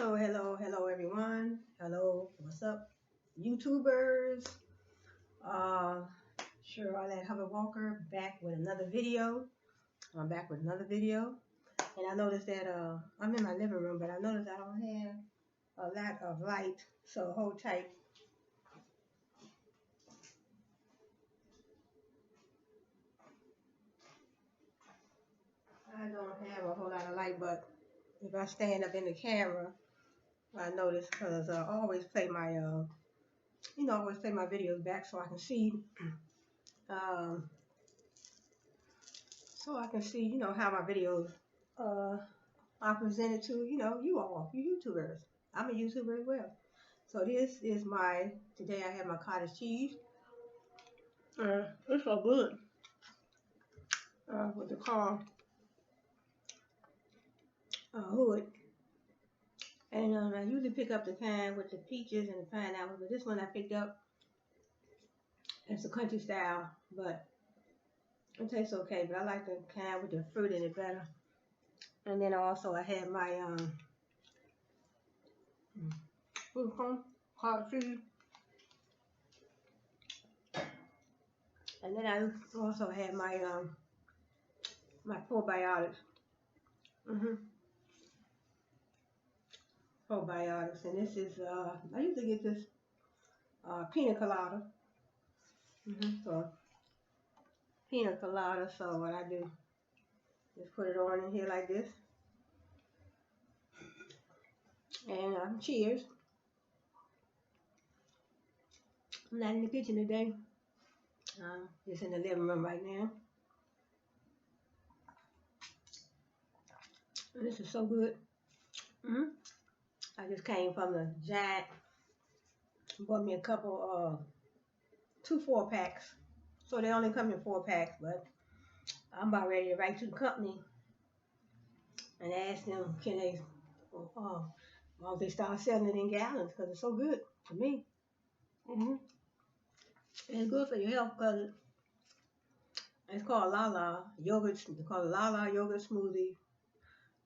Hello everyone. Hello, what's up, YouTubers? Uh, sure, all that hover walker back with another video. I'm back with another video, and I noticed that I'm in my living room, but I noticed I don't have a lot of light, so hold tight. I don't have a whole lot of light, but if I stand up in the camera, I notice because I always play my always play my videos back so I can see. Um, so I can see, how my videos uh, are presented to, you all, you YouTubers. I'm a YouTuber as well. So this is today I have my cottage cheese. It's so good with the corn hood. And I usually pick up the kind with the peaches and the pineapple, but this one I picked up, it's a country style, but it tastes okay. But I like the kind with the fruit in it better. And then also I had my cottage cheese. And then I also had my probiotics. Probiotics, and this is I usually get this pina colada. So pina colada. So what I do is put it on in here like this, and cheers. I'm not in the kitchen today. Just in the living room right now. And this is so good. I just came from the Giant. Bought me a couple 2 4-packs. So they only come in 4-packs, but I'm about ready to write to the company and ask them, can they, well, they start selling it in gallons because it's so good to me. And it's good for your health because it's called Lala yogurt. It's called Lala yogurt smoothie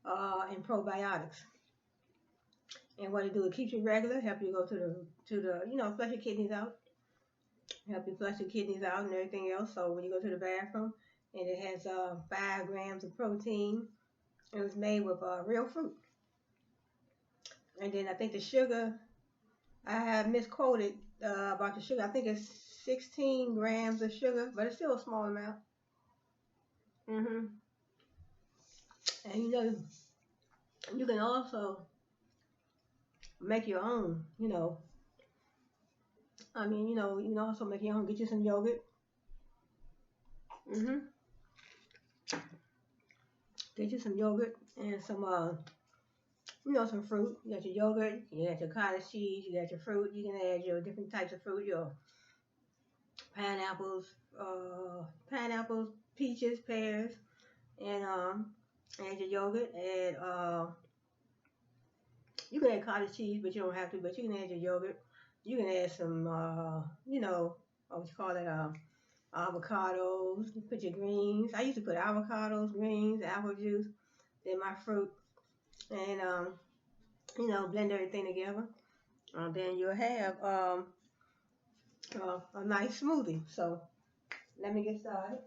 and probiotics. And what it do, it keeps you regular, help you go to the flush your kidneys out, help you flush your kidneys out and everything else. So when you go to the bathroom, and it has 5 grams of protein, and it's made with real fruit. And then I think the sugar, I have misquoted about the sugar. I think it's 16 grams of sugar, but it's still a small amount. And you can also make your own. You can also make your own. Get you some yogurt. Get you some yogurt and some some fruit. You got your yogurt, you got your cottage cheese, you got your fruit. You can add your different types of fruit, your pineapples, peaches, pears, and add your yogurt. Add you can add cottage cheese, but you don't have to. But you can add your yogurt. You can add some, what you call it, avocados. You put your greens. I used to put avocados, greens, apple juice, then my fruit, and blend everything together. Then you'll have a nice smoothie. So let me get started.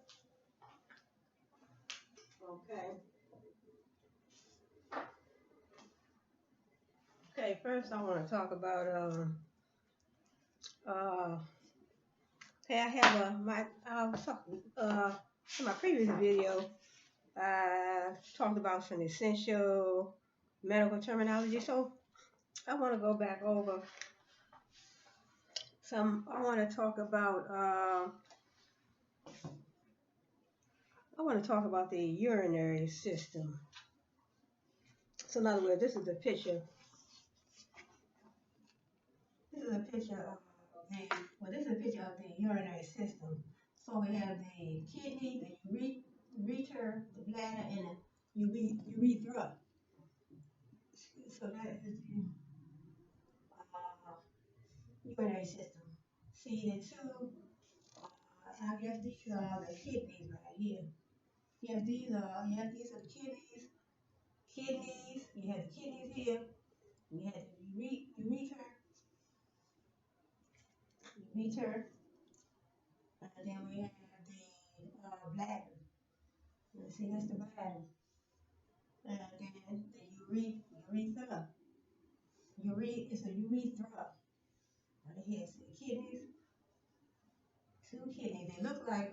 Okay, first I want to talk about okay, I have I was talking in my previous video. I talked about some essential medical terminology, so I want to go back over some. I want to talk about the urinary system. So in other words, this is a picture. This is a picture of the urinary system. So we have the kidney, the ureter, the bladder, and the urethra. So that is the urinary system. See the two, I guess these are the kidneys right here. These are the kidneys. You have the kidneys here, We had the urethra, and then we have the bladder. Let's see, that's the bladder. And then the urethra. It's a urethra. Right here, see the kidneys, two kidneys. They look like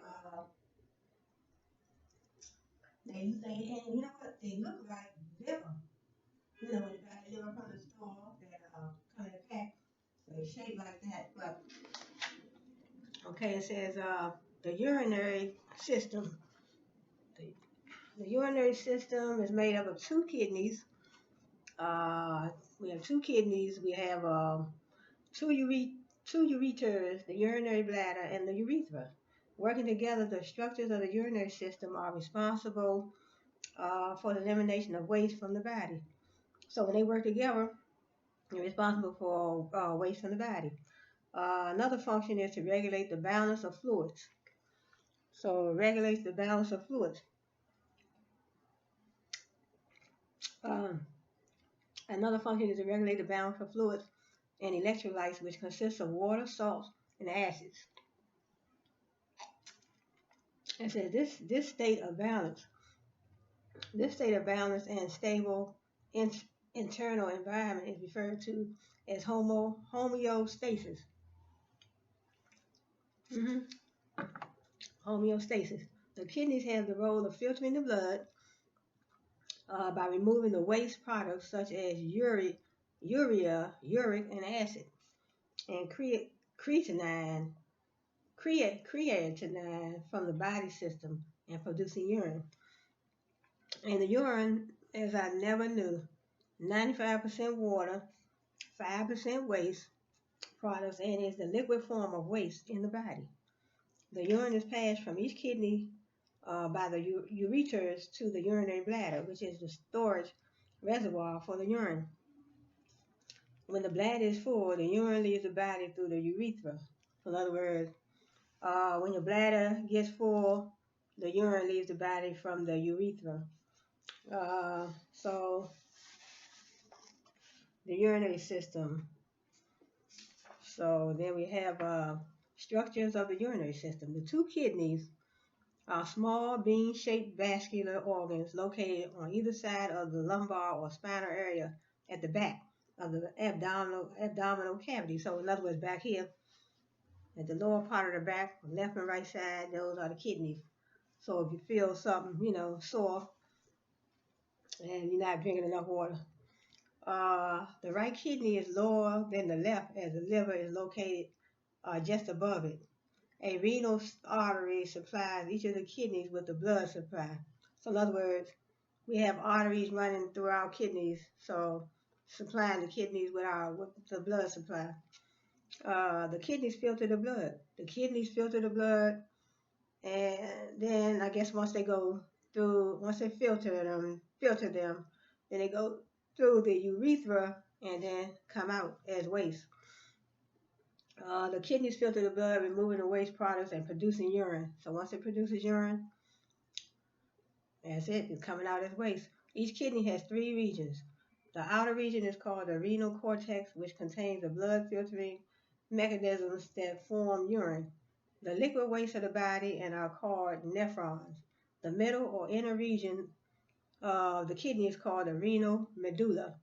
they and you know what? They look like liver. You know when you buy liver from the store that come in a pack, they shape like that. But okay, it says the urinary system. The, the urinary system is made up of two kidneys. Uh, we have two kidneys. We have two ureters, the urinary bladder, and the urethra. Working together, the structures of the urinary system are responsible for the elimination of waste from the body. So when they work together, they're responsible for waste from the body. Another function is to regulate the balance of fluids. So it regulates the balance of fluids. Um, Another function is to regulate the balance of fluids and electrolytes, which consists of water, salts, and acids. It says this state of balance and stable in, internal environment is referred to as homeostasis. hmm Homeostasis. The kidneys have the role of filtering the blood by removing the waste products such as uric and acid, and creatinine from the body system and producing urine. And the urine, as I never knew, 95% water, 5% waste products, and is the liquid form of waste in the body. The urine is passed from each kidney by the ureters to the urinary bladder, which is the storage reservoir for the urine. When the bladder is full, the urine leaves the body through the urethra. In other words, when your bladder gets full, the urine leaves the body from the urethra. So the urinary system. So then we have structures of the urinary system. The two kidneys are small bean-shaped vascular organs located on either side of the lumbar or spinal area at the back of the abdominal cavity. So in other words, back here at the lower part of the back, left and right side, those are the kidneys. So if you feel something, sore and you're not drinking enough water, the right kidney is lower than the left as the liver is located just above it. A renal artery supplies each of the kidneys with the blood supply. So in other words, we have arteries running through our kidneys, so supplying the kidneys with the blood supply. The kidneys filter the blood. And then I guess once they filter them, then they go through the urethra and then come out as waste. The kidneys filter the blood, removing the waste products and producing urine. So once it produces urine, that's it. It's coming out as waste. Each kidney has three regions. The outer region is called the renal cortex, which contains the blood filtering mechanisms that form urine. The liquid waste of the body and are called nephrons. The middle or inner region of the kidney is called the renal medulla,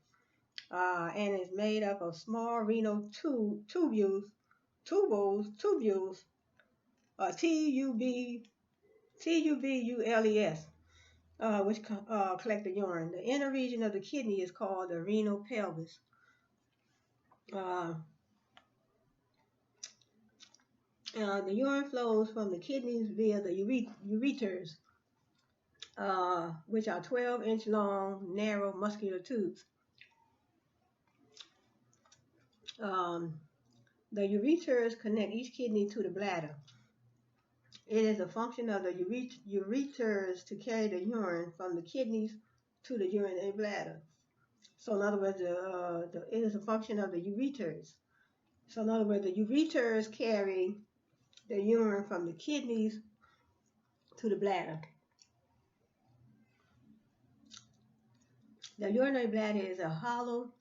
and is made up of small renal tubules, tubules, which collect the urine. The inner region of the kidney is called the renal pelvis. Uh, the urine flows from the kidneys via the ureters, which are 12-inch long, narrow muscular tubes. The ureters connect each kidney to the bladder. It is a function of the ureters to carry the urine from the kidneys to the urinary bladder. So in other words, it is a function of the ureters. So in other words, the ureters carry the urine from the kidneys to the bladder. The urinary bladder is a hollow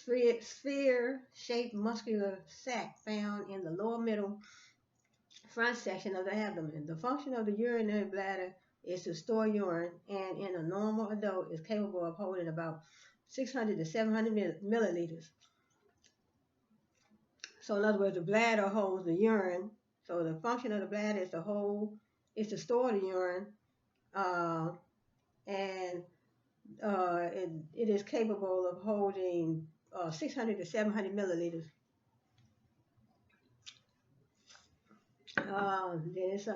sphere-shaped muscular sac found in the lower middle front section of the abdomen. The function of the urinary bladder is to store urine, and in a normal adult is capable of holding about 600 to 700 milliliters. So in other words, the bladder holds the urine. So the function of the bladder is to store the urine, uh, and it is capable of holding 600 to 700 milliliters. Then it's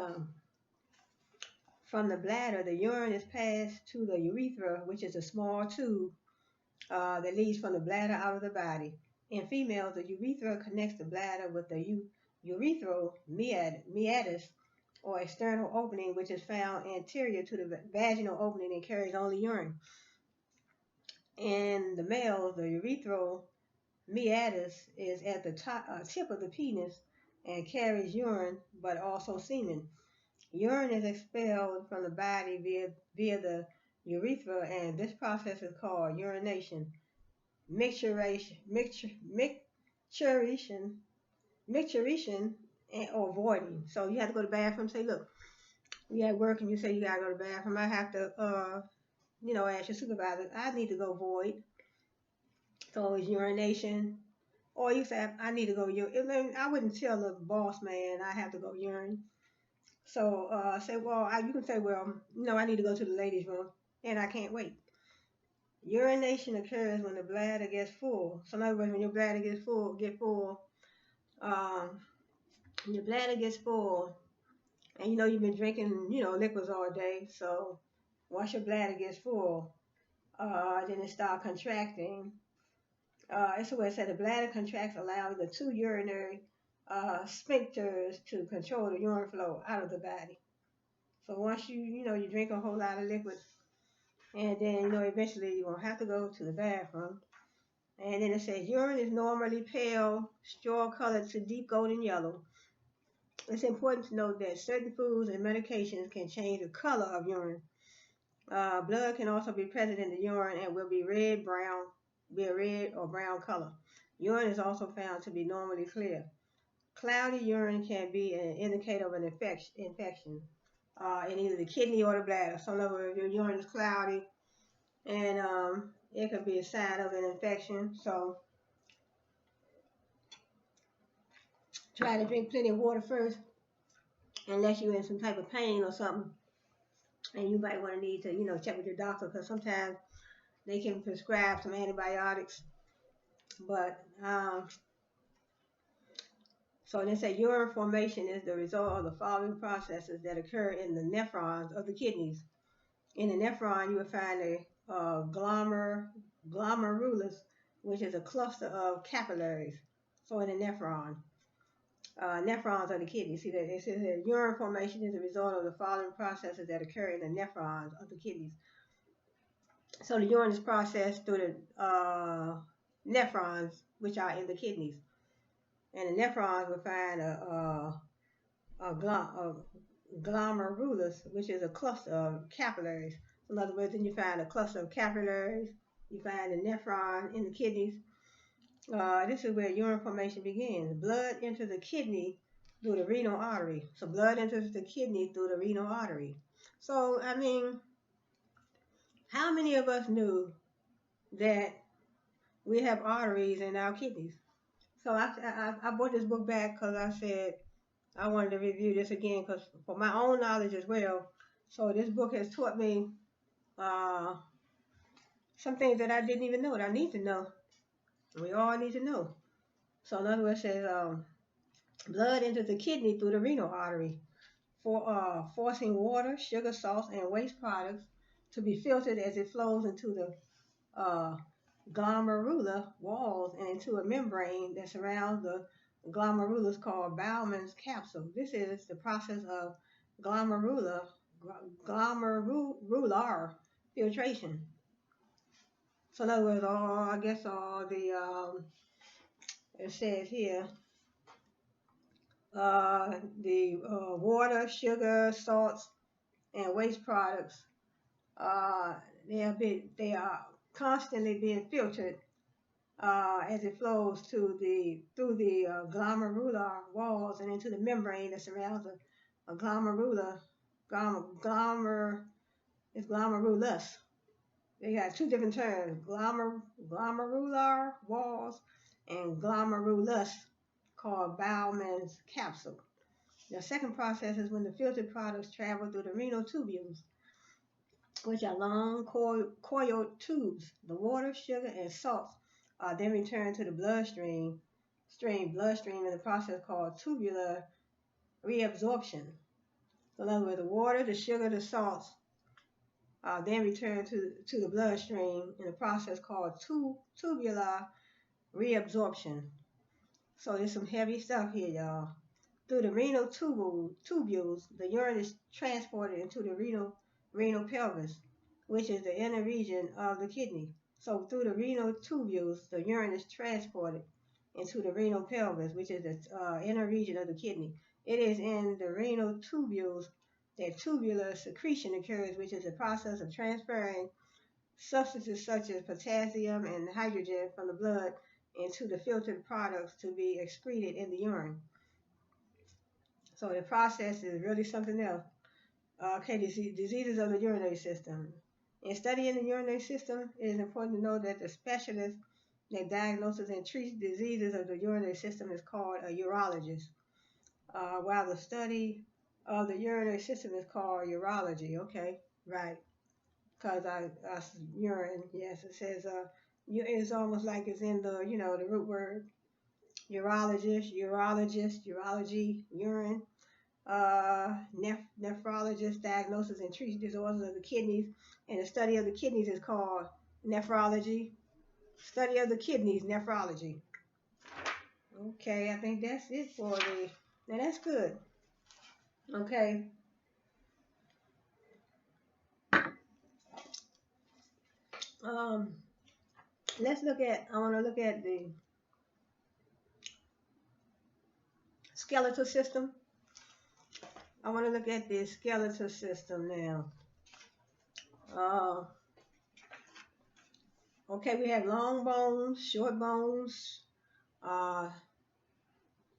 from the bladder, the urine is passed to the urethra, which is a small tube that leads from the bladder out of the body. In females, the urethra connects the bladder with the urethral meatus, or external opening, which is found anterior to the vaginal opening and carries only urine. In the males, the urethral meatus is at the tip of the penis and carries urine, but also semen. Urine is expelled from the body via the urethra, and this process is called urination, micturition, or voiding. So you have to go to the bathroom. Say, look, you at work and you say you gotta go to the bathroom. I have to, ask your supervisor. I need to go void. So it's urination. Or you say, I need to go urine. I wouldn't tell the boss man I have to go urine. So say, well, you can say, well, I need to go to the ladies' room, and I can't wait. Urination occurs when the bladder gets full. So in other words, when your bladder gets full, your bladder gets full, and you've been drinking, liquids all day. So once your bladder gets full, then it starts contracting. It's where it said the bladder contracts, allowing the two urinary sphincters to control the urine flow out of the body. So once you drink a whole lot of liquids, and then eventually you're gonna have to go to the bathroom. And then it says urine is normally pale, straw colored to deep golden yellow. It's important to note that certain foods and medications can change the color of urine. Blood can also be present in the urine and will be a red or brown color. Urine is also found to be normally clear. Cloudy urine can be an indicator of an infection in either the kidney or the bladder. So in other words, if your urine is cloudy, and it could be a sign of an infection. So try to drink plenty of water first, unless you're in some type of pain or something, and you might want to need to check with your doctor, because sometimes they can prescribe some antibiotics. But so they say urine formation is the result of the following processes that occur in the nephrons of the kidneys. In the nephron, you will find a glomerulus, which is a cluster of capillaries. So in the nephrons are the kidneys. See that it says that urine formation is a result of the following processes that occur in the nephrons of the kidneys. So the urine is processed through the nephrons, which are in the kidneys. And the nephrons will find a glomerulus, which is a cluster of capillaries. In other words, then you find a cluster of capillaries, you find the nephron in the kidneys. This is where urine formation begins. Blood enters the kidney through the renal artery. So blood enters the kidney through the renal artery. So, how many of us knew that we have arteries in our kidneys? So I brought this book back because I said I wanted to review this again, because for my own knowledge as well. So this book has taught me some things that I didn't even know, that I need to know. We all need to know. So in other words, it says blood enters the kidney through the renal artery, forcing water, sugar, salts, and waste products to be filtered as it flows into the glomerular walls and into a membrane that surrounds the glomerulus called Bowman's capsule. This is the process of glomerular filtration. So in other words, all the it says here, the water, sugar, salts, and waste products, they are constantly being filtered as it flows through the glomerular walls and into the membrane that surrounds a glomerular glomer is glomerulus. They got two different terms: glomerular walls and glomerulus, called Bowman's capsule. The second process is when the filtered products travel through the renal tubules, which are long coiled tubes. The water, sugar, and salts are then returned to the bloodstream in the process called tubular reabsorption. So in other words, the water, the sugar, the salts are then returned to the bloodstream in a process called tubular reabsorption. So there's some heavy stuff here, y'all. Through the renal tubules, the urine is transported into the renal pelvis, which is the inner region of the kidney. So through the renal tubules, the urine is transported into the renal pelvis, which is the inner region of the kidney. It is in the renal tubules that tubular secretion occurs, which is the process of transferring substances such as potassium and hydrogen from the blood into the filtered products to be excreted in the urine. So the process is really something else. Okay, diseases of the urinary system. In studying the urinary system, it is important to know that the specialist that diagnoses and treats diseases of the urinary system is called a urologist, while the study of the urinary system is called urology. Okay, right. Because urine, yes, it says it's almost like it's in the the root word urology, urine. Nephrologist diagnoses and treats disorders of the kidneys, and the study of the kidneys is called nephrology. Study of the kidneys, nephrology. Okay, I think that's it for the. Now that's good. Okay. Let's look at. I want to look at the skeletal system. I want to look at the skeletal system now. Okay, we have long bones, short bones,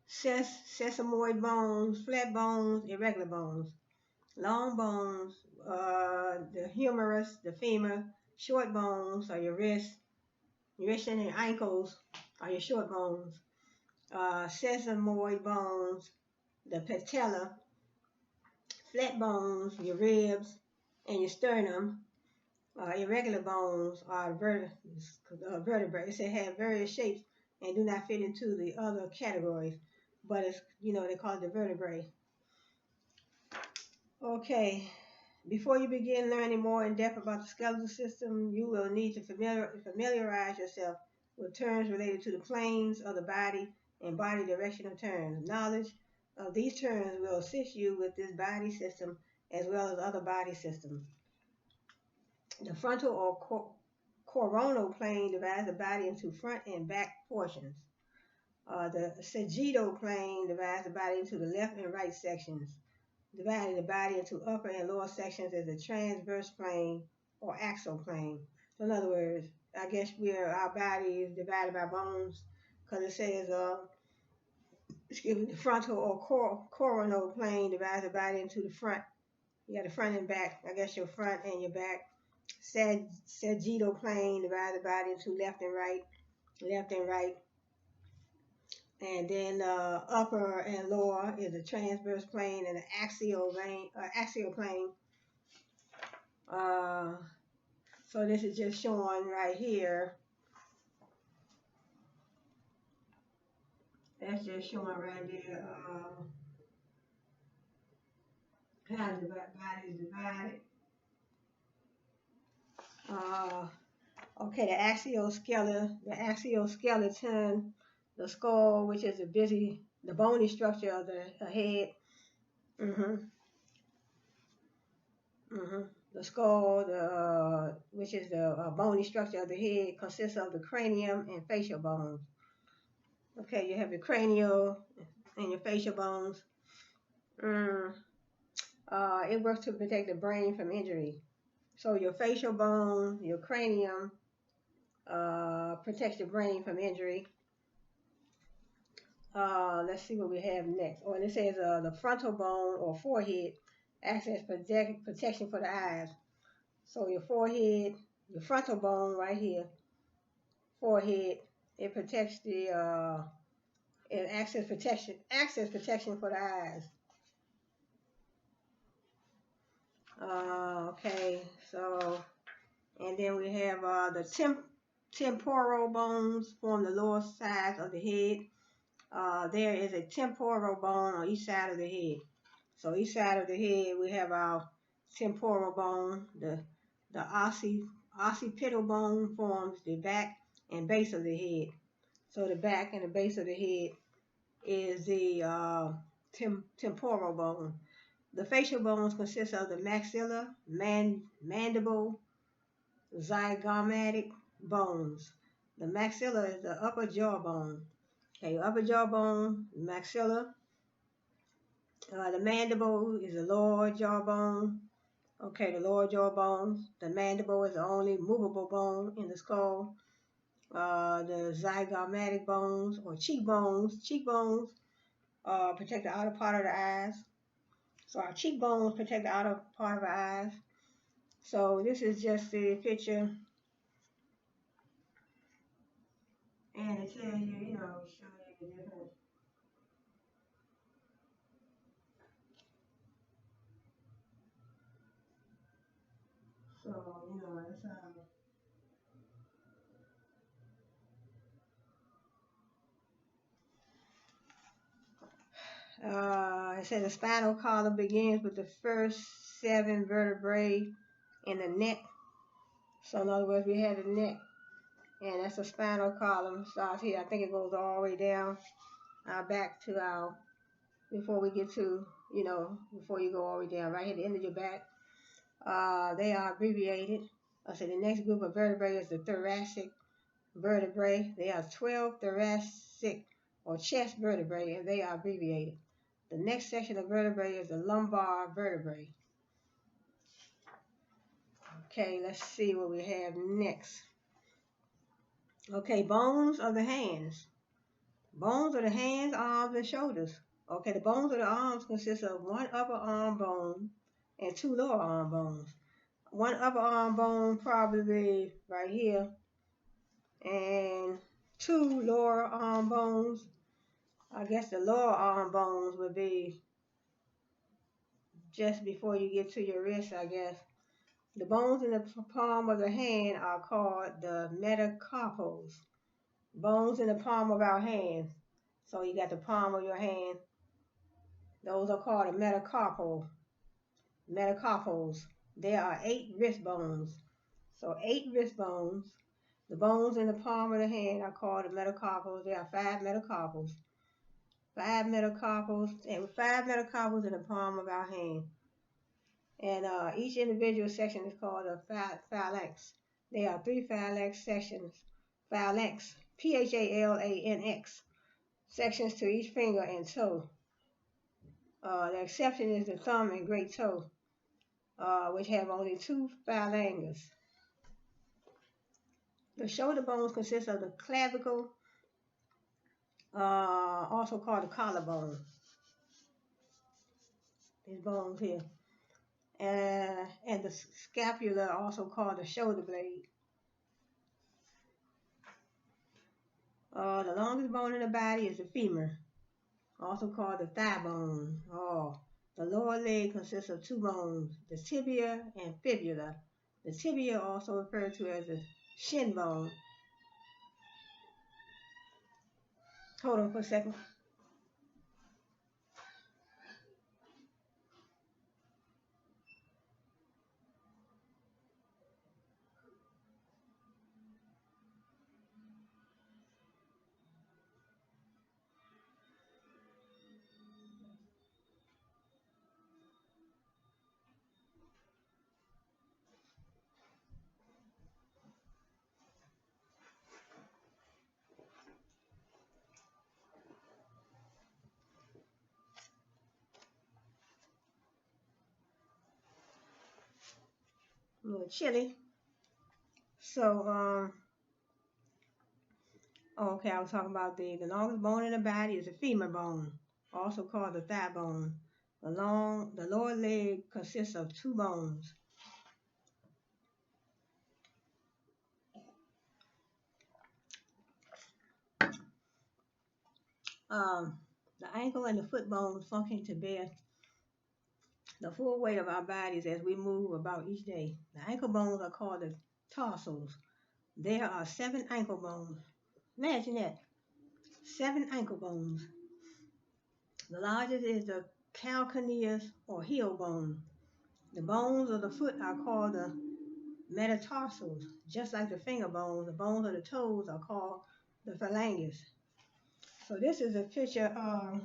sesamoid bones, flat bones, irregular bones. Long bones, the humerus, the femur. Short bones are your wrist and your ankles are your short bones. Sesamoid bones, the patella. Flat bones, your ribs and your sternum. Irregular bones are vertebrae. They have various shapes and do not fit into the other categories, but it's they call it the vertebrae. Okay, before you begin learning more in depth about the skeletal system, you will need to familiarize yourself with terms related to the planes of the body and body directional terms. Knowledge of these terms will assist you with this body system as well as other body systems. The frontal or coronal plane divides the body into front and back portions. The sagittal plane divides the body into the left and right sections. Dividing the body into upper and lower sections is the transverse plane or axial plane. So in other words, I guess our body is divided by bones, because it says the frontal or coronal plane divides the body into the front. You got the front and back. I guess your front and your back. Sagittal plane divides the body into left and right. And then upper and lower is the transverse plane and the axial plane. So this is just showing right here. That's just showing right there how the body is divided. Okay, the axioskeleton, the skull, which is the bony structure of the head. The skull, which is the bony structure of the head, consists of the cranium and facial bones. Okay, you have your cranial and your facial bones. It works to protect the brain from injury. So your facial bone, your cranium, protects the brain from injury. Let's see what we have next. Oh, and it says the frontal bone or forehead acts as protection for the eyes. So your forehead, your frontal bone right here, forehead, it protects it acts as protection for the eyes. Okay, so, and then we have the temporal bones form the lower side of the head. There is a temporal bone on each side of the head. So each side of the head, we have our temporal bone. The occipital bone forms the back and base of the head. So the back and the base of the head is the temporal bone. The facial bones consist of the maxilla, mandible, zygomatic bones. The maxilla is the upper jawbone. Okay, upper jawbone, maxilla. The mandible is the lower jawbone. Okay, the lower jawbone. The mandible is the only movable bone in the skull. The zygomatic bones or cheekbones. Cheekbones protect the outer part of the eyes. So our cheekbones protect the outer part of our eyes. So this is just the picture, and it tells you, show you the different. So it's it says the spinal column begins with the first 7 vertebrae in the neck. So in other words, we have the neck, and that's the spinal column. Starts here. I think it goes all the way down back to our, before we get to, before you go all the way down, right here at the end of your back. They are abbreviated. So the next group of vertebrae is the thoracic vertebrae. They are 12 thoracic or chest vertebrae, and they are abbreviated. The next section of vertebrae is the lumbar vertebrae. Okay, let's see what we have next. Okay, bones of the hands. Bones of the hands, arms, and shoulders. Okay, the bones of the arms consist of 1 upper arm bone and 2 lower arm bones. 1 upper arm bone probably right here, and 2 lower arm bones. I guess the lower arm bones would be just before you get to your wrist, I guess. The bones in the palm of the hand are called the metacarpals. Bones in the palm of our hand. So you got the palm of your hand. Those are called the metacarpals. There are 8 wrist bones. So 8 wrist bones. The bones in the palm of the hand are called the metacarpals. There are 5 metacarpals. 5 metacarpals, and 5 metacarpals in the palm of our hand. And each individual section is called a phalanx. There are 3 phalanx sections. Phalanx, Phalanx, sections to each finger and toe. The exception is the thumb and great toe, which have only 2 phalanges. The shoulder bones consist of the clavicle, also called the collarbone. These bones here. And the scapula, also called the shoulder blade. The longest bone in the body is the femur, also called the thigh bone. The lower leg consists of 2 bones, the tibia and fibula. The tibia, also referred to as the shin bone. Hold on for a second. A little chilly. So, Oh, okay, I was talking about the longest bone in the body is the femur bone, also called the thigh bone. The lower leg consists of two bones. Um, the ankle and the foot bones function to bear the full weight of our bodies as we move about each day. The ankle bones are called the tarsals. There are 7 ankle bones. Imagine that, 7 ankle bones. The largest is the calcaneus or heel bone. The bones of the foot are called the metatarsals. Just like the finger bones, the bones of the toes are called the phalanges. So this is a picture of,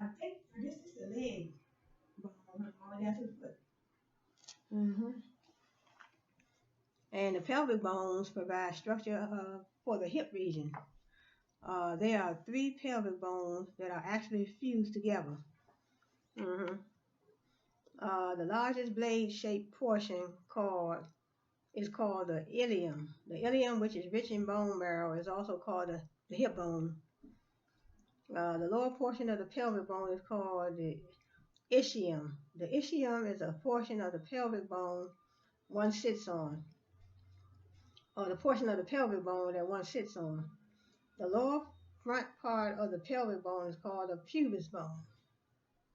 I think this is the leg bone all the way down to the foot. hmm And the pelvic bones provide structure for the hip region. There are 3 pelvic bones that are actually fused together. hmm the largest blade-shaped portion is called the ilium. The ilium, which is rich in bone marrow, is also called the hip bone. The lower portion of the pelvic bone is called the ischium. The ischium is a portion of the pelvic bone one sits on, or the portion of the pelvic bone that one sits on. The lower front part of the pelvic bone is called the pubis bone.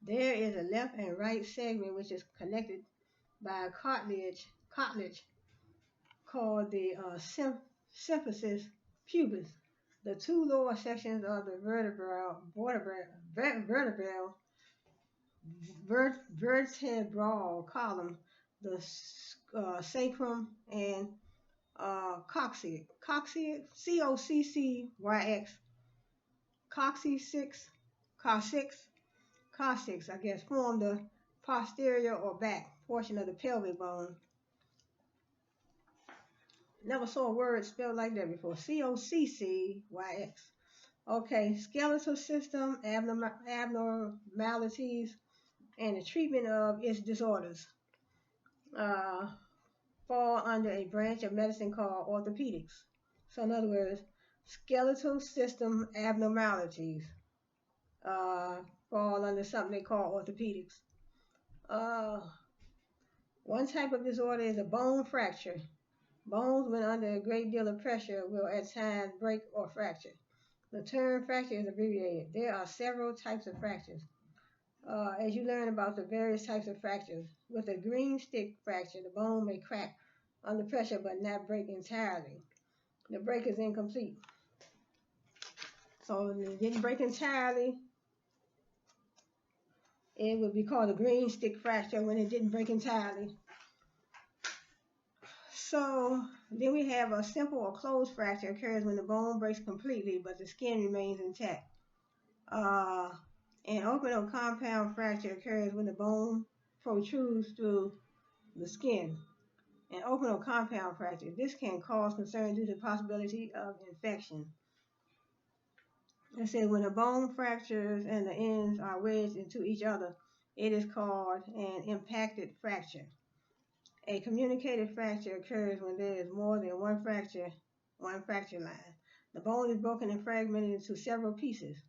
There is a left and right segment which is connected by a cartilage called the symphysis pubis. The 2 lower sections of the vertebral column, the sacrum and coccyx, coccyx, coccyx, I guess, form the posterior or back portion of the pelvic bone. Never saw a word spelled like that before. Coccyx. Okay, skeletal system, abnormalities, and the treatment of its disorders fall under a branch of medicine called orthopedics. So, in other words, skeletal system abnormalities fall under something they call orthopedics. One type of disorder is a bone fracture. Bones, when under a great deal of pressure, will at times break or fracture. The term fracture is abbreviated. There are several types of fractures. As you learn about the various types of fractures, with a green stick fracture, the bone may crack under pressure but not break entirely. The break is incomplete. So if it didn't break entirely, it would be called a green stick fracture when it didn't break entirely. So then we have a simple or closed fracture occurs when the bone breaks completely but the skin remains intact. An open or compound fracture occurs when the bone protrudes through the skin. An open or compound fracture. This can cause concern due to the possibility of infection. It says when a bone fractures and the ends are wedged into each other, it is called an impacted fracture. A communicated fracture occurs when there is more than one fracture line. The bone is broken and fragmented into several pieces.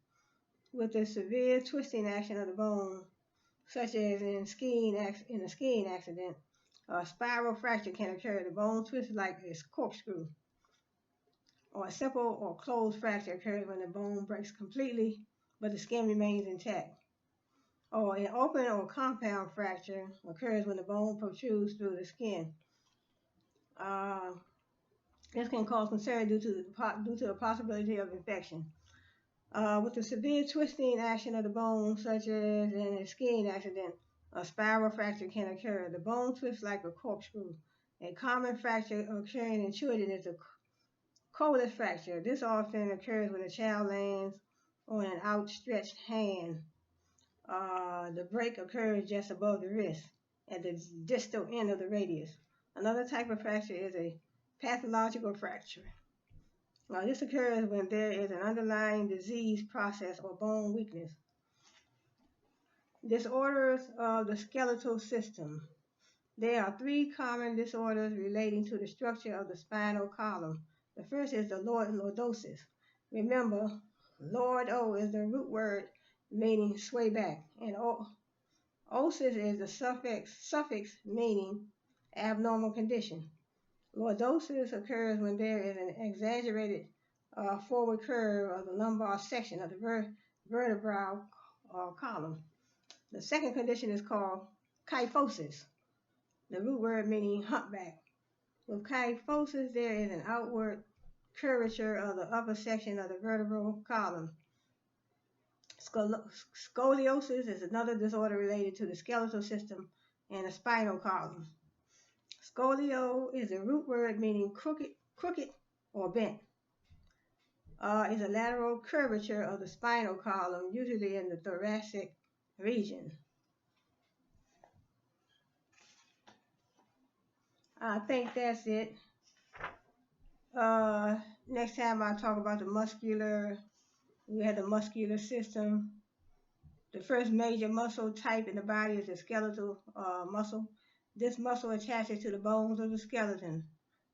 With a severe twisting action of the bone, such as in a skiing accident, a spiral fracture can occur. The bone twists like a corkscrew. Or a simple or closed fracture occurs when the bone breaks completely, but the skin remains intact. Or an open or compound fracture occurs when the bone protrudes through the skin. This can cause concern due to the possibility of infection. With a severe twisting action of the bone, such as in a skiing accident, a spiral fracture can occur. The bone twists like a corkscrew. A common fracture occurring in children is a Collis fracture. This often occurs when a child lands on an outstretched hand. The break occurs just above the wrist at the distal end of the radius. Another type of fracture is a pathological fracture. This occurs when there is an underlying disease process or bone weakness. Disorders of the skeletal system. There are three common disorders relating to the structure of the spinal column. The first is the lordosis. Remember, lordo is the root word meaning sway back, and osis is the suffix meaning abnormal condition. Lordosis occurs when there is an exaggerated forward curve of the lumbar section of the vertebral column. The second condition is called kyphosis, the root word meaning humpback. With kyphosis, there is an outward curvature of the upper section of the vertebral column. Scoliosis is another disorder related to the skeletal system and the spinal column. Scolio is a root word meaning crooked or bent. Is a lateral curvature of the spinal column, usually in the thoracic region. I think that's it. Next time I'll talk about we have the muscular system. The first major muscle type in the body is the skeletal muscle. This muscle attaches to the bones of the skeleton.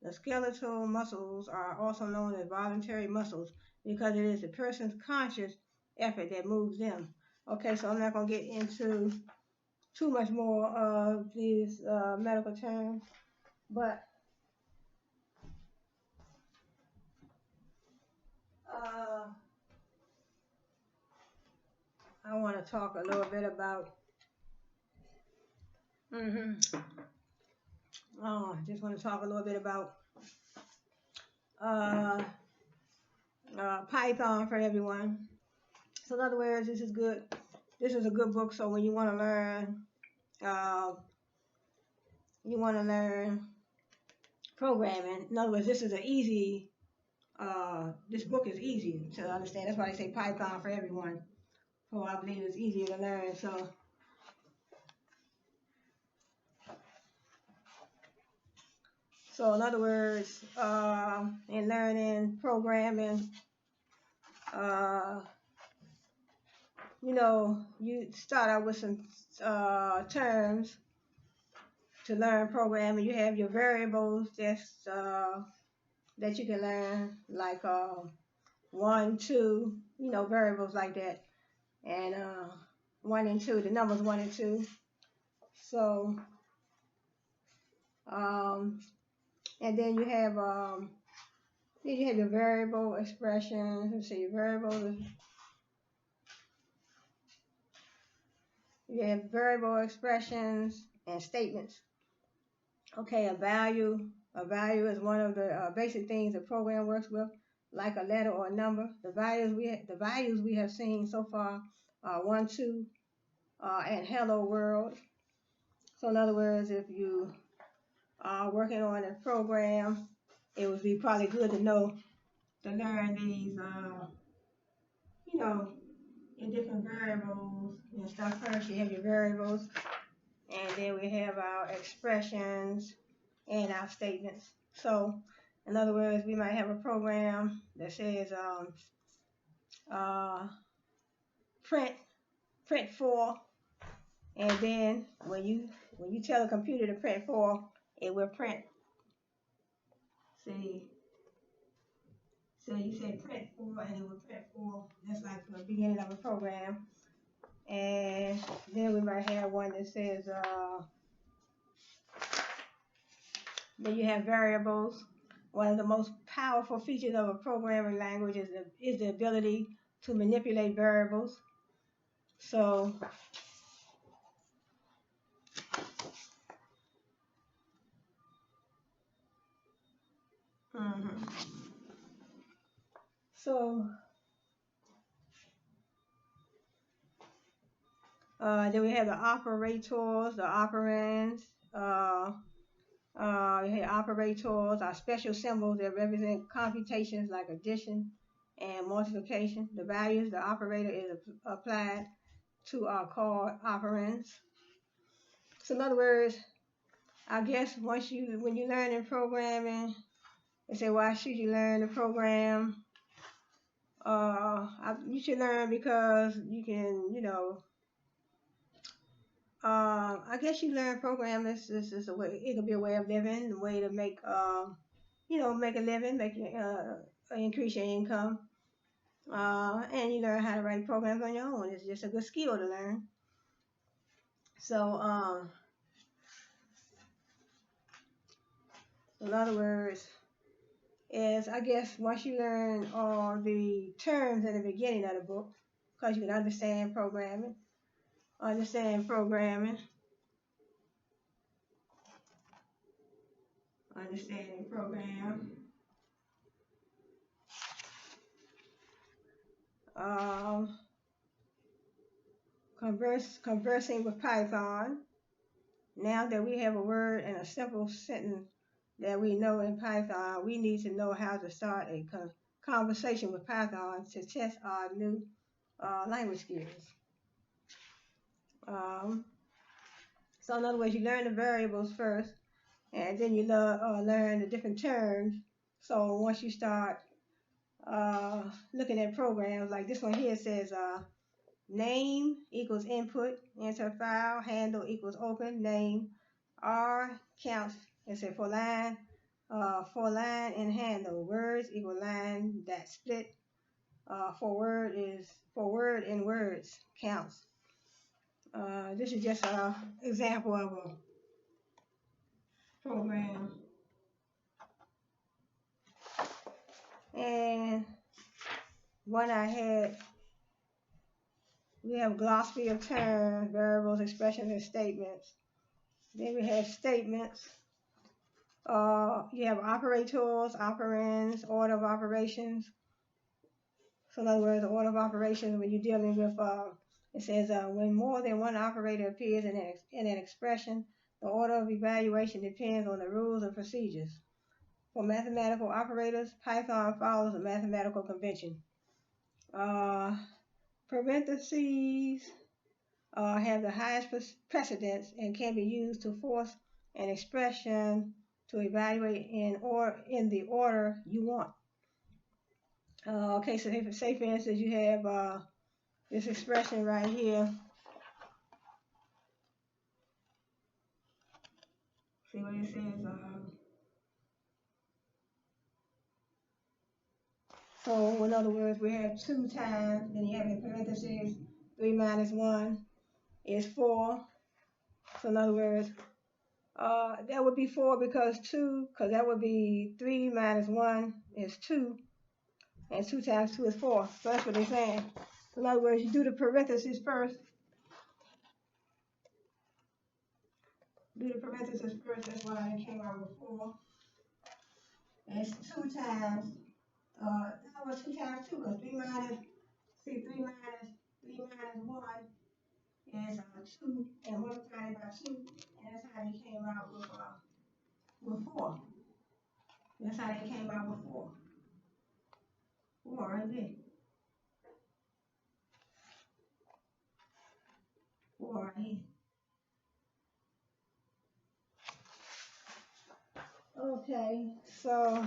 The skeletal muscles are also known as voluntary muscles because it is the person's conscious effort that moves them. Okay, so I'm not going to get into too much more of these medical terms, but I want to talk a little bit about I just want to talk a little bit about Python for everyone. So in other words, this is good. This is a good book. So when you want to learn programming. In other words, this is an easy. This book is easy to understand. That's why they say Python for everyone. So I believe it's easier to learn. So in other words, in learning programming, you start out with some terms to learn programming. You have your variables that you can learn, like 1, 2, variables like that, and 1 and 2, the numbers 1 and 2. So, and then you have your variable expressions. Let's see, you have variable expressions and statements. Okay, a value is one of the basic things the program works with, like a letter or a number. The values we have seen so far are 1, 2, and hello world. So in other words, if you are working on a program, it would be probably good to learn these, in different variables and stuff. First, you have your variables, and then we have our expressions and our statements. So, in other words, we might have a program that says print 4, and then when you tell the computer to print 4, it will print. See, so you say print 4, and it will print 4. That's like the beginning of a program. And then we might have one that says, then you have variables. One of the most powerful features of a programming language is the ability to manipulate variables. So, then we have the operators, the operands. You have operators are special symbols that represent computations like addition and multiplication. The values the operator is applied to are called operands. So in other words, I guess when you learn in programming, they say, why should you learn the program? You should learn because you can, I guess you learn programming. This is a way. It could be a way of living, a way to make, make a living, increase your income. And you learn how to write programs on your own. It's just a good skill to learn. So, in other words, is I guess once you learn all the terms in the beginning of the book, because you can understand programming, understanding program. Um, conversing with Python. Now that we have a word and a simple sentence that we know in Python, we need to know how to start a conversation with Python to test our new language skills. So in other words, you learn the variables first, and then you learn the different terms. So once you start looking at programs, like this one here says name equals input, enter file, handle equals open, name, R counts, it says for line and handle, words equal line that split, for word in words, counts. This is just an example of a program. And what I had, we have glossary of terms, variables, expressions, and statements. Then we have statements. You have operators, operands, order of operations. So in other words, the order of operations when you're dealing with, it says when more than one operator appears in an expression, the order of evaluation depends on the rules and procedures. For mathematical operators, Python follows a mathematical convention. Parentheses have the highest precedence and can be used to force an expression to evaluate in the order you want. Okay, so say for instance you have this expression right here. See what it says? So in other words, we have 2 times, then you have in parentheses 3 minus 1 is 4. So in other words, that would be 4 because that would be 3 minus 1 is 2, and 2 times 2 is 4. So that's what they're saying. So in other words, you do the parentheses first. That's why it came out with 4. And it's 2 times, no, it's 2 times 2, because 3 minus 1 is 2, and multiplied by 2, and that's how they came out with 4. That's how they came out with 4. 4 right there. 4 right here. Okay, so,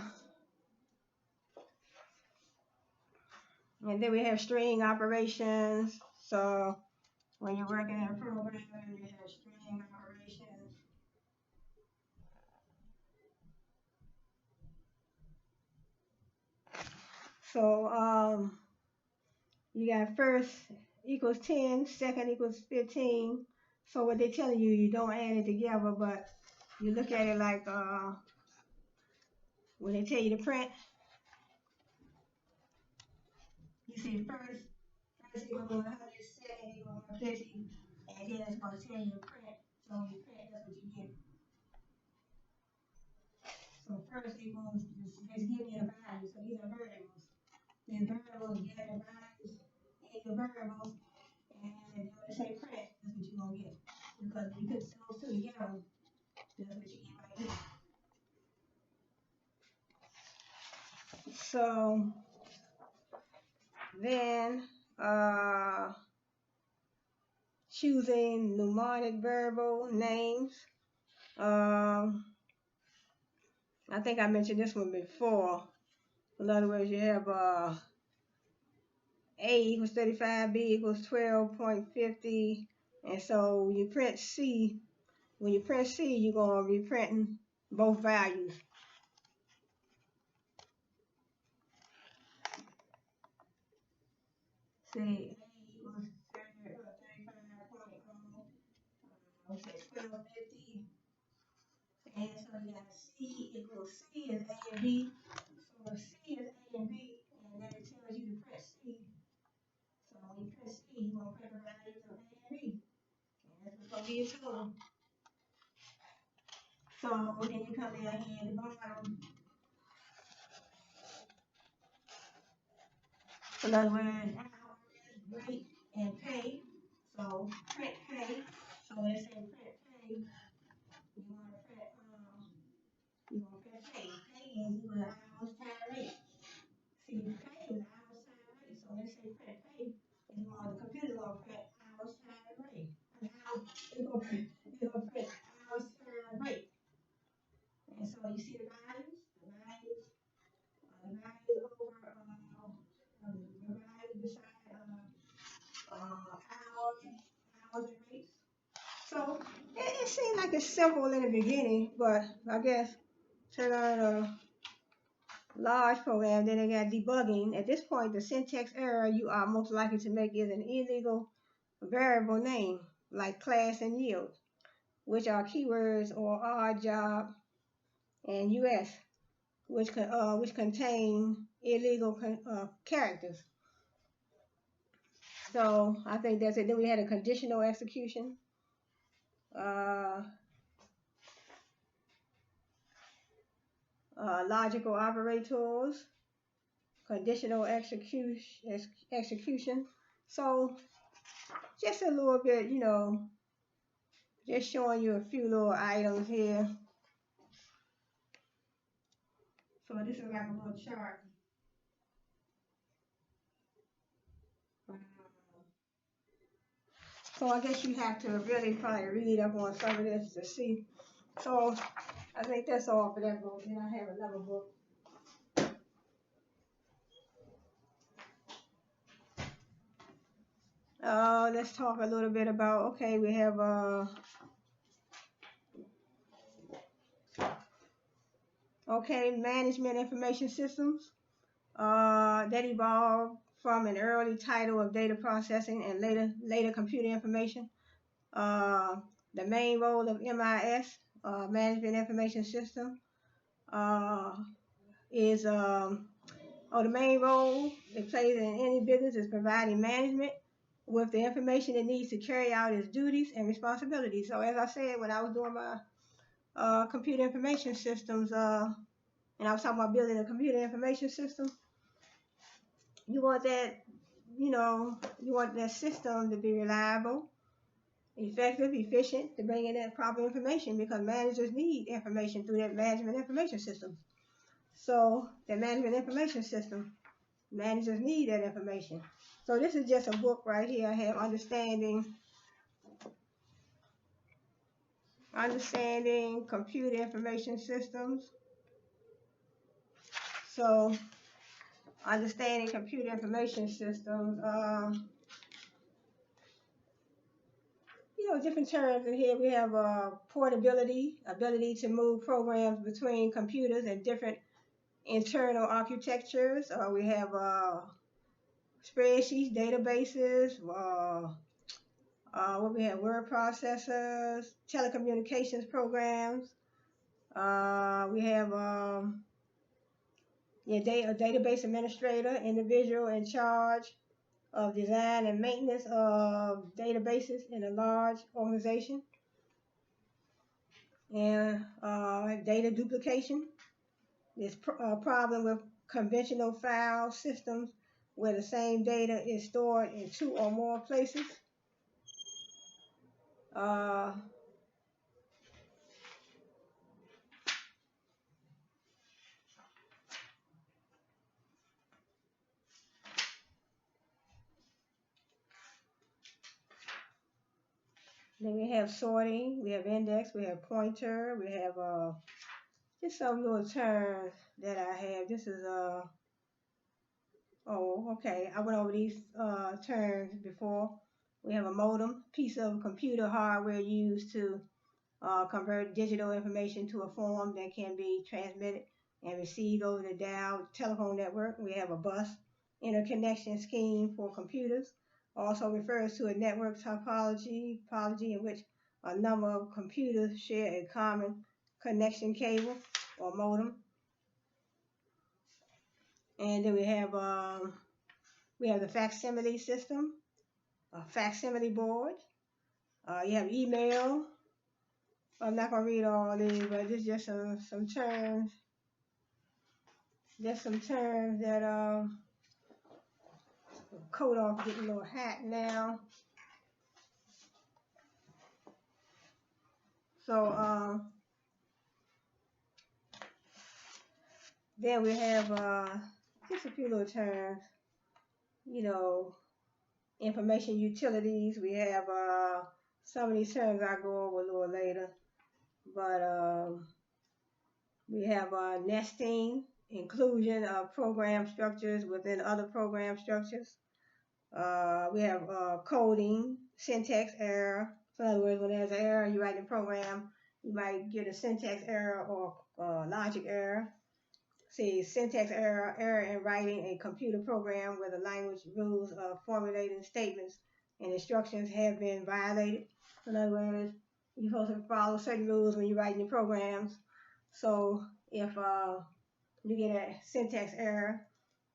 and then we have string operations. So when you're working in a program, you have string operations. So you got first equals 10, second equals 15. So what they're telling you, you don't add it together, but you look at it like when they tell you to print, you see first equals 100, second equals 150, and then it's going to tell you to print. So when you print, that's what you get. So first equals, it's giving you a value. So these are variables. Then variables get the values in your variables, and when they say print, that's what you're going to get. Because you put those two together, that's what you get right here. So then choosing mnemonic variable names. I think I mentioned this one before. In other words, you have A equals 35, B equals 12.50, And so when you print C, you're going to be printing both values. Say A equals 1250. And so you got C equals C is A and B. So if C is A and B, and then it tells you to print C. So when you print C, you're going to print the values of A and B. And that's what's going to be your total. So then you come down here at the bottom. In other words, hours, rate, and pay. So print pay. So let's say print pay. You want to print pay. Pay is equal to hours times rate. See, pay is hours times rate. So let's say print pay. And the computer will print hours times rate. And how it's going to print hours times rate. And so you see the values? The values over the value beside hours and rates. So it seemed like it's simple in the beginning, but I guess to learn a large program, then they got debugging. At this point, the syntax error you are most likely to make is an illegal variable name, like class and yield, which are keywords or odd job and US, which contain illegal characters. So I think that's it. Then we had a conditional execution. Logical operators, conditional execution. So just a little bit, just showing you a few little items here. So this is like a little chart. So I guess you have to really probably read up on some of this to see. So I think that's all for that book. Then I have another book. Let's talk a little bit about, okay, we have management information systems. That evolved from an early title of data processing and later computer information. The main role of MIS, management information system, is the main role it plays in any business is providing management with the information it needs to carry out its duties and responsibilities. So as I said, when I was doing my computer information systems, and I was talking about building a computer information system, you want that system to be reliable, effective, efficient, to bring in that proper information, because managers need information through that management information system. So the management information system, managers need that information. So this is just a book right here. I have understanding computer information systems. So understanding computer information systems, different terms in here. We have portability, ability to move programs between computers and different internal architectures. We have spreadsheets, databases, what we have, word processors, telecommunications programs. We have a database administrator, individual in charge of design and maintenance of databases in a large organization. And data duplication. This problem with conventional file systems where the same data is stored in 2 or more places. Then we have sorting, we have index, we have pointer, we have just some little terms that I have. This is I went over these terms before. We have a modem, piece of computer hardware used to convert digital information to a form that can be transmitted and received over the dial telephone network. We have a bus, interconnection scheme for computers, also refers to a network topology in which a number of computers share a common connection cable or modem. And then we have the facsimile system, a facsimile board. You have email. I'm not gonna read all these, but this is just some terms. Just some terms that coat off, getting a little hat now. So then we have just a few little terms. You know, information utilities. We have some of these terms I go over a little later, but we have nesting, inclusion of program structures within other program structures. We have coding, syntax error. So in other words, when there's an error and you write the program, you might get a syntax error or logic error. See, syntax error, error in writing a computer program where the language rules of formulating statements and instructions have been violated. In other words, you're supposed to follow certain rules when you're writing your programs. So if you get a syntax error,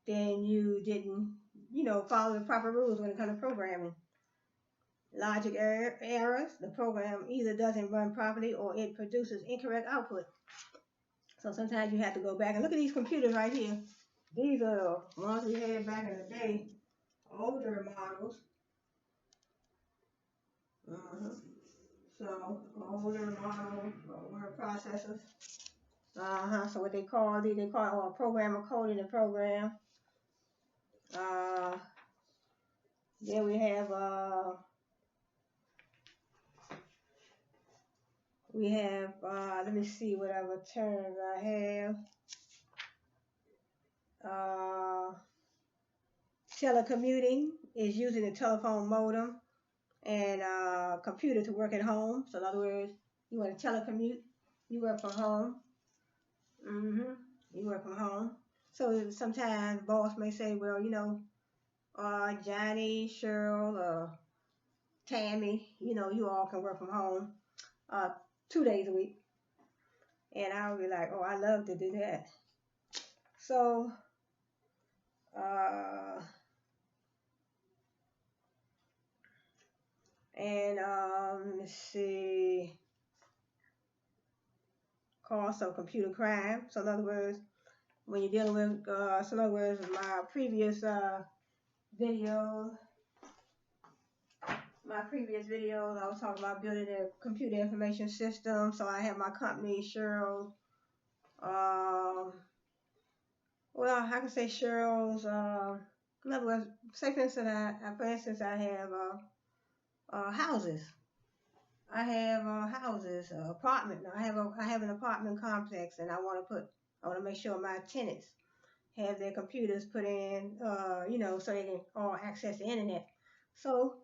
then you didn't, follow the proper rules when it comes to programming. Logic errors, the program either doesn't run properly or it produces incorrect output. So sometimes you have to go back and look at these computers right here. These are the ones we had back in the day, older models. So older model word processors. So what they call a programmer coding the program. Then we have let me see what other terms I have. Telecommuting is using a telephone modem and computer to work at home. So in other words, you want to telecommute, you work from home. You work from home. So sometimes boss may say, well, Johnny, Cheryl, Tammy, you all can work from home 2 days a week. And I'll be like, oh, I love to do that. So, let's see, cost of computer crime. So in other words, when you're dealing with, so in other words, my previous videos, I was talking about building a computer information system. So I have my company, Cheryl. Well, I can say Cheryl's. In other words, say for instance, I have houses. I have houses, apartment. I have an apartment complex, and I want to make sure my tenants have their computers put in, so they can all access the internet. So,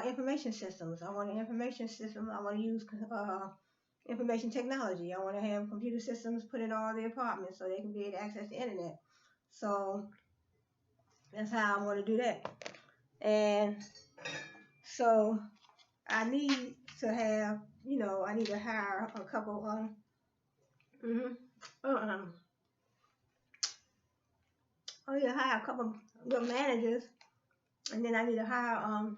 information systems. I want an information system. I want to use information technology. I want to have computer systems put in all the apartments so they can be able to access the internet. So that's how I want to do that. And so I need to have, I need to hire a couple I need to hire a couple good managers, and then I need to hire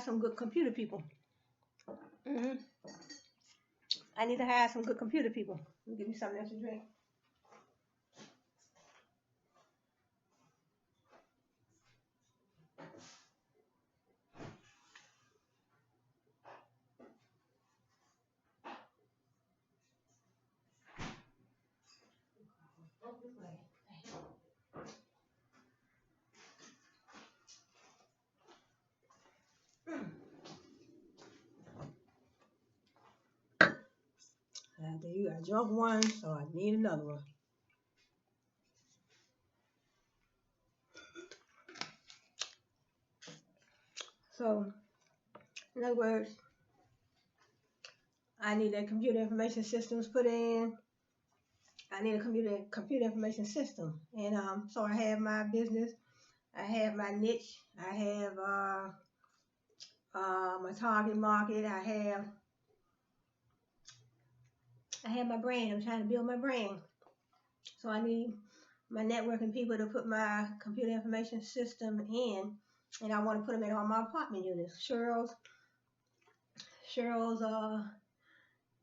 some good computer people. I need to hire some good computer people. Give me something else to drink. I drunk one, so I need another one. So, in other words, I need a computer information systems put in. I need a computer information system, and so I have my business. I have my niche. I have my target market. I have my brand. I'm trying to build my brand. So I need my networking people to put my computer information system in, and I want to put them in all my apartment units. Cheryl's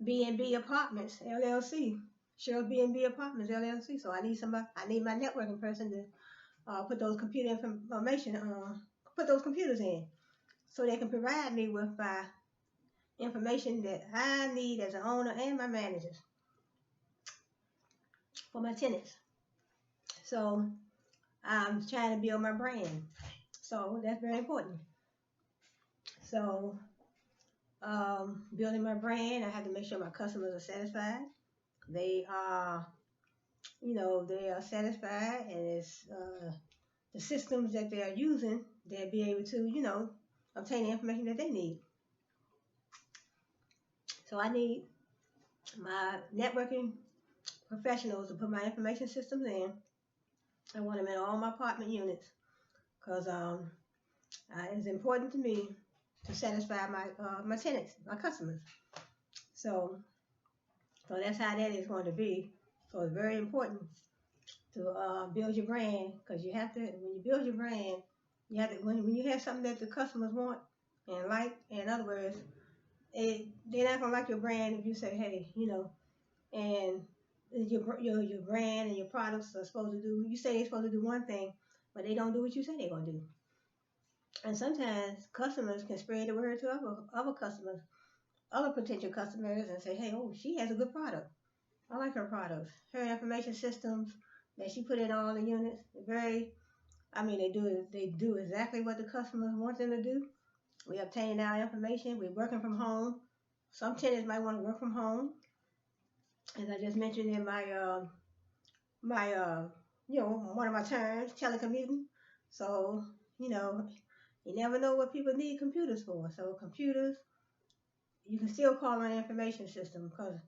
B&B Apartments LLC. Cheryl's B&B Apartments LLC. So I need somebody. I need my networking person to put those computer information, put those computers in, so they can provide me with my information that I need as an owner and my managers for my tenants. So I'm trying to build my brand. So that's very important. So building my brand, I have to make sure my customers are satisfied. They are, they are satisfied, and it's the systems that they are using, they'll be able to, obtain the information that they need. So I need my networking professionals to put my information systems in. I want them in all my apartment units because it's important to me to satisfy my tenants, my customers. So that's how that is going to be. So it's very important to build your brand, because you have to, when you build your brand, you have to, when you have something that the customers want and like, in other words, they're not going to like your brand if you say, hey, and your brand and your products are supposed to do, you say they're supposed to do one thing, but they don't do what you say they're going to do. And sometimes customers can spread the word to other customers, other potential customers, and say, hey, oh, she has a good product. I like her products. Her information systems that she put in all the units, they do exactly what the customers want them to do. We obtain our information. We're working from home. Some tenants might want to work from home, as I just mentioned in one of my terms, telecommuting. So, you never know what people need computers for. So computers, you can still call an information system, because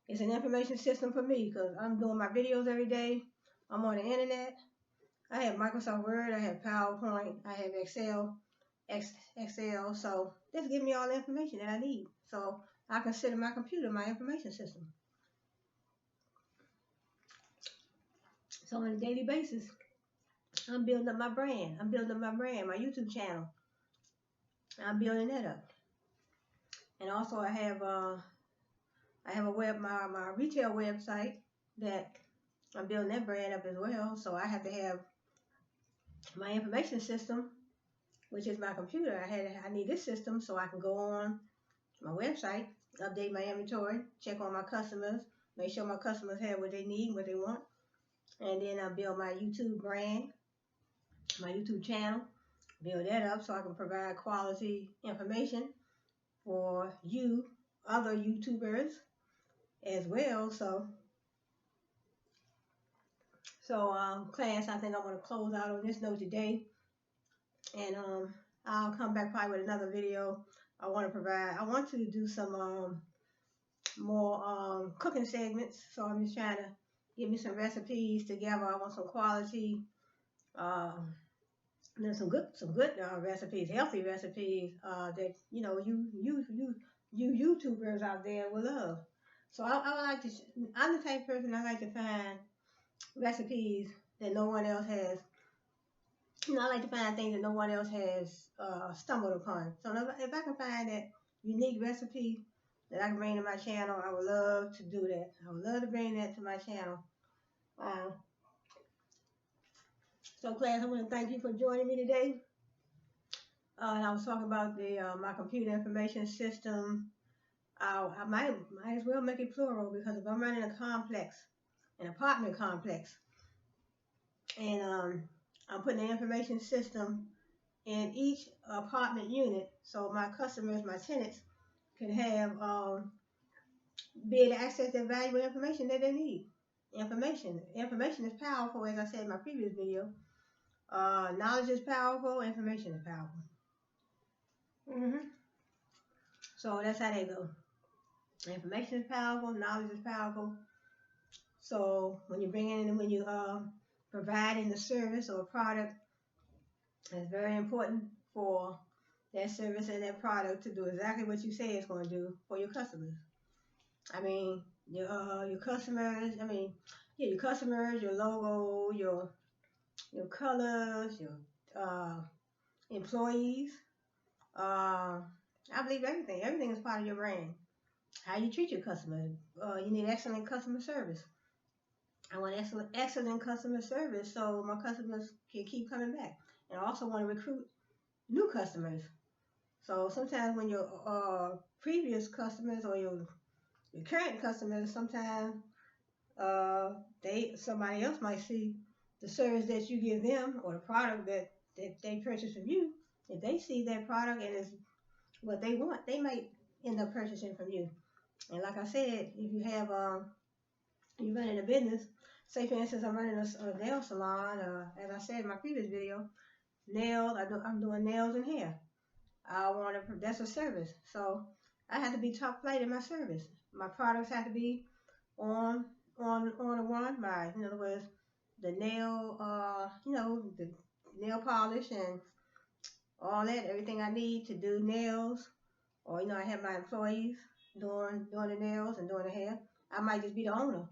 it's an information system for me, because I'm doing my videos every day. I'm on the internet. I have Microsoft Word. I have PowerPoint. I have Excel. So this gives me all the information that I need. So I consider my computer my information system. So on a daily basis, I'm building up my brand. My YouTube channel. I'm building that up. And also I have my retail website that I'm building that brand up as well. So I have to have my information system, which is my computer. I need this system so I can go on my website, update my inventory, check on my customers, make sure my customers have what they need, what they want, and then I build my YouTube brand, my YouTube channel, build that up so I can provide quality information for you, other YouTubers as well. So class, I think I'm going to close out on this note today, and I'll come back probably with another video. I want to do some more cooking segments, so I'm just trying to get me some recipes together. I want some quality, some good recipes, healthy recipes that you YouTubers out there will love. So I'm the type of person I like to find recipes that no one else has. I like to find things that no one else has stumbled upon. So if I can find that unique recipe that I can bring to my channel, I would love to do that. I would love to bring that to my channel. So class, I want to thank you for joining me today. And I was talking about my computer information system. I might as well make it plural, because if I'm running an apartment complex, and I'm putting the information system in each apartment unit, so my customers, my tenants, can have be able to access their valuable information that they need. Information is powerful, as I said in my previous video. Knowledge is powerful. Information is powerful. Hmm. So that's how they go. Information is powerful, knowledge is powerful. So when you bring in, when you providing a service or a product, it's very important for that service and that product to do exactly what you say it's going to do for your customers. I mean, your customers. I mean, yeah, your customers, your logo, your colors, your uh, employees. Uh, I believe everything. Everything is part of your brand. How you treat your customers. You need excellent customer service. I want excellent customer service so my customers can keep coming back. And I also want to recruit new customers. So sometimes when your previous customers or your current customers, sometimes uh, somebody else might see the service that you give them or the product that they purchase from you. If they see that product and it's what they want, they might end up purchasing from you. And like I said, if you have you running a business, say for instance I'm running a nail salon, as I said in my previous video, I'm doing nails and hair. I want to that's a service, so I have to be top flight in my service. My products have to be on on the one. My in other words, the nail the nail polish and all that, everything I need to do nails, or I have my employees doing the nails and doing the hair. I might just be the owner.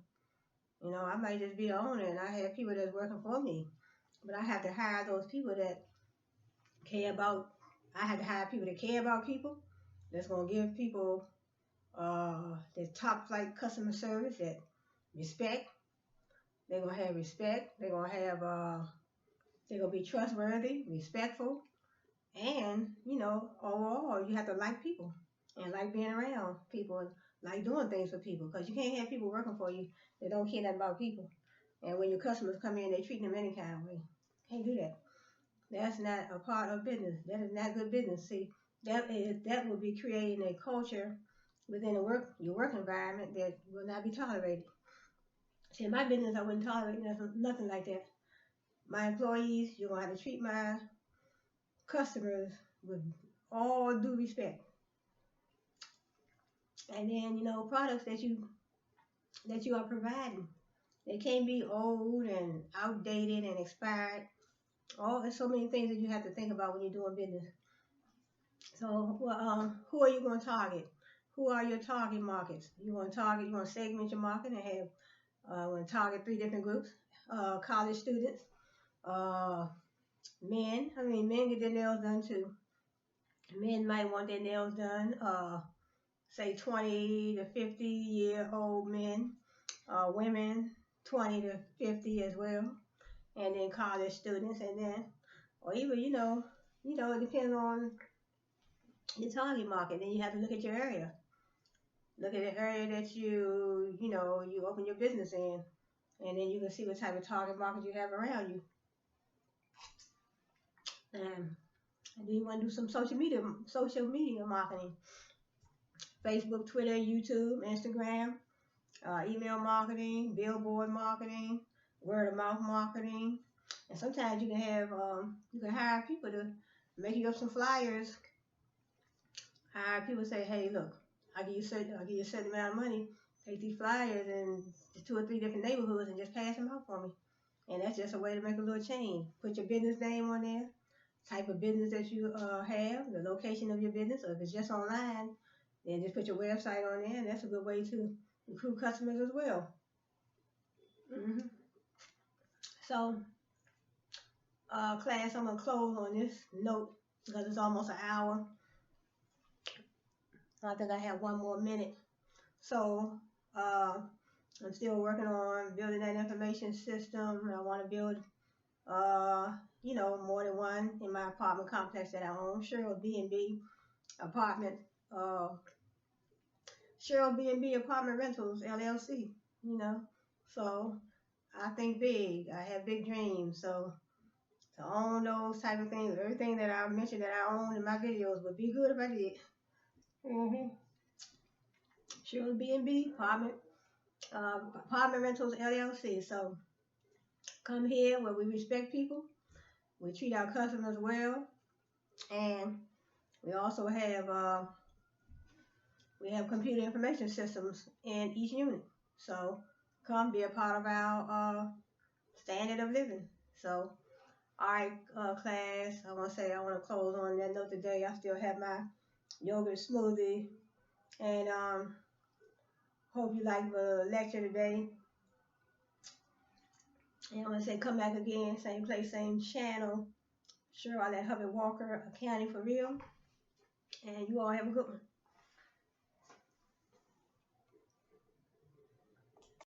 I might just be the owner and I have people that's working for me. But I have to hire those people that care about I have to hire people that care about people, that's gonna give people the top flight customer service, that respect. They're gonna have respect. They're gonna be trustworthy, respectful, and overall you have to like people and like being around people and like doing things for people, because you can't have people working for you that don't care nothing about people. And when your customers come in, they treat them any kind of way. Can't do that. That's not a part of business. That is not good business. See, that would be creating a culture within your work environment that will not be tolerated. See, in my business, I wouldn't tolerate nothing like that. My employees, you're gonna have to treat my customers with all due respect. And then products that you are providing, they can't be old and outdated and expired. There's so many things that you have to think about when you're doing business. So, well, who are you going to target? Who are your target markets? You want to segment your market and have, want to target three different groups. College students, uh, men. I mean, men get their nails done too. Men might want their nails done, say 20 to 50-year-old men. Women, 20 to 50 as well. And then college students, and then, or even, it depends on your target market. Then you have to look at your area. Look at the area that you open your business in, and then you can see what type of target market you have around you. And then you want to do some social media marketing: Facebook, Twitter, YouTube, Instagram, email marketing, billboard marketing, word of mouth marketing. And sometimes you can hire people to make you up some flyers. Hire people, say, hey, look, I'll give you a certain amount of money. Take these flyers and two or three different neighborhoods and just pass them out for me. And that's just a way to make a little change. Put your business name on there, type of business that you have, the location of your business, or if it's just online, then just put your website on there, and that's a good way to recruit customers as well. hmm So, class, I'm gonna close on this note because it's almost an hour. I think I have 1 more minute. So, I'm still working on building that information system. I want to build, more than one in my apartment complex that I own. Apartment, uh, Cheryl B&B Apartment Rentals LLC. You know, so I think big. I have big dreams. So to own those type of things, everything that I mentioned that I own in my videos would be good if I did. Mm-hmm. Cheryl B&B Apartment Rentals LLC. So come here where we respect people, we treat our customers well, and We also have computer information systems in each unit. So come be a part of our standard of living. So, all right, class. I want to close on that note today. I still have my yogurt smoothie, and hope you like the lecture today. And I want to say come back again, same place, same channel. Sure, I let Hubby Walker accounting for real. And you all have a good one.